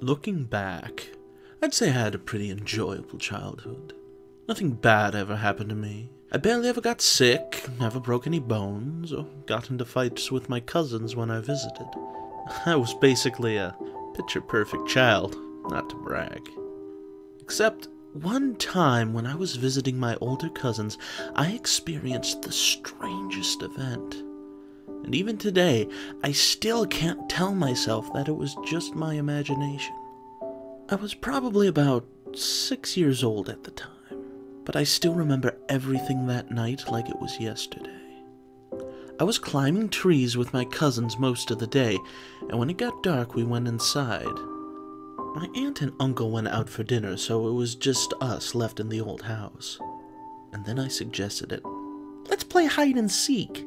Looking back, I'd say I had a pretty enjoyable childhood. Nothing bad ever happened to me. I barely ever got sick, never broke any bones, or got into fights with my cousins when I visited. I was basically a picture-perfect child, not to brag. Except one time when I was visiting my older cousins, I experienced the strangest event. And even today, I still can't tell myself that it was just my imagination. I was probably about 6 years old at the time, but I still remember everything that night like it was yesterday. I was climbing trees with my cousins most of the day, and when it got dark we went inside. My aunt and uncle went out for dinner, so it was just us left in the old house. And then I suggested it. Let's play hide and seek.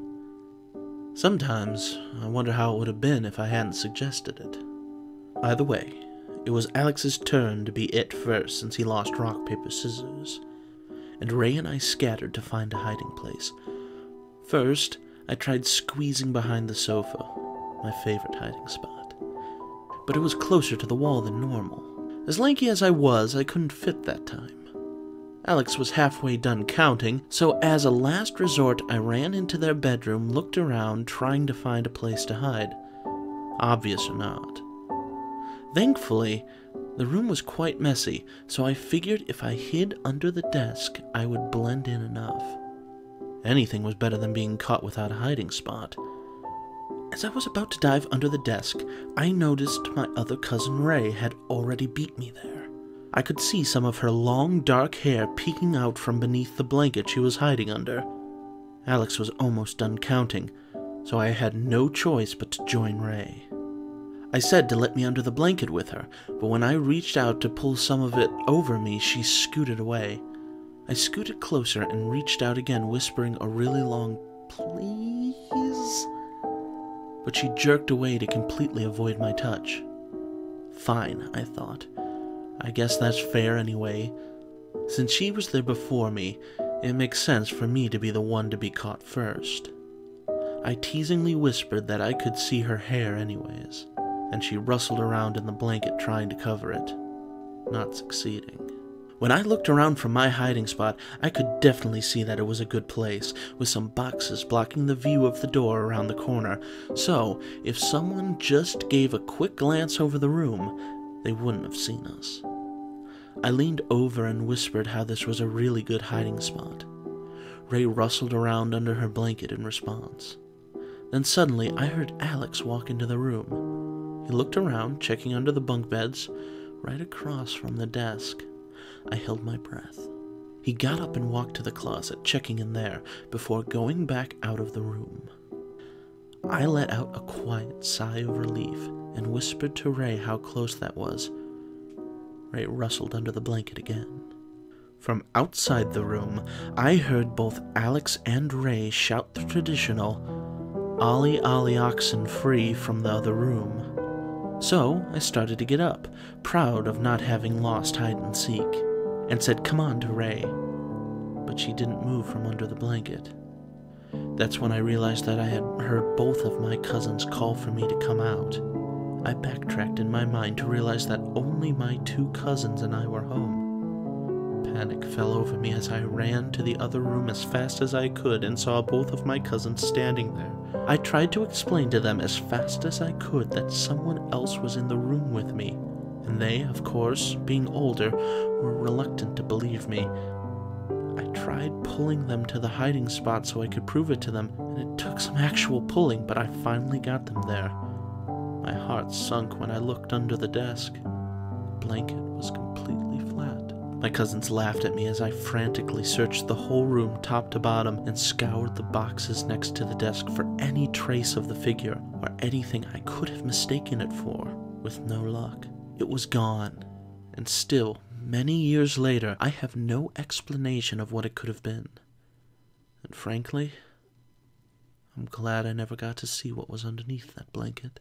Sometimes I wonder how it would have been if I hadn't suggested it. Either way, it was Alex's turn to be it first since he lost rock, paper, scissors, and Ray and I scattered to find a hiding place. First, I tried squeezing behind the sofa, my favorite hiding spot, but it was closer to the wall than normal. As lanky as I was, I couldn't fit that time. Alex was halfway done counting, so as a last resort, I ran into their bedroom, looked around, trying to find a place to hide. Obvious or not. Thankfully, the room was quite messy, so I figured if I hid under the desk, I would blend in enough. Anything was better than being caught without a hiding spot. As I was about to dive under the desk, I noticed my other cousin Ray had already beat me there. I could see some of her long, dark hair peeking out from beneath the blanket she was hiding under. Alex was almost done counting, so I had no choice but to join Ray. I said to let me under the blanket with her, but when I reached out to pull some of it over me, she scooted away. I scooted closer and reached out again, whispering a really long, "Please?" But she jerked away to completely avoid my touch. Fine, I thought. I guess that's fair anyway. Since she was there before me, it makes sense for me to be the one to be caught first. I teasingly whispered that I could see her hair anyways, and she rustled around in the blanket trying to cover it, not succeeding. When I looked around from my hiding spot, I could definitely see that it was a good place, with some boxes blocking the view of the door around the corner, so if someone just gave a quick glance over the room, they wouldn't have seen us. I leaned over and whispered how this was a really good hiding spot. Ray rustled around under her blanket in response. Then suddenly I heard Alex walk into the room. He looked around, checking under the bunk beds, right across from the desk. I held my breath. He got up and walked to the closet, checking in there, before going back out of the room. I let out a quiet sigh of relief and whispered to Ray how close that was. Ray rustled under the blanket again. From outside the room, I heard both Alex and Ray shout the traditional, "Ollie, ollie, oxen free," from the other room. So I started to get up, proud of not having lost hide and seek, and said, "Come on," to Ray. But she didn't move from under the blanket. That's when I realized that I had heard both of my cousins call for me to come out. I backtracked in my mind to realize that only my 2 cousins and I were home. Panic fell over me as I ran to the other room as fast as I could and saw both of my cousins standing there. I tried to explain to them as fast as I could that someone else was in the room with me, and they, of course, being older, were reluctant to believe me. I tried pulling them to the hiding spot so I could prove it to them, and it took some actual pulling, but I finally got them there. My heart sunk when I looked under the desk. The blanket was completely flat. My cousins laughed at me as I frantically searched the whole room top to bottom and scoured the boxes next to the desk for any trace of the figure or anything I could have mistaken it for, with no luck. It was gone, and still, many years later, I have no explanation of what it could have been. And frankly, I'm glad I never got to see what was underneath that blanket.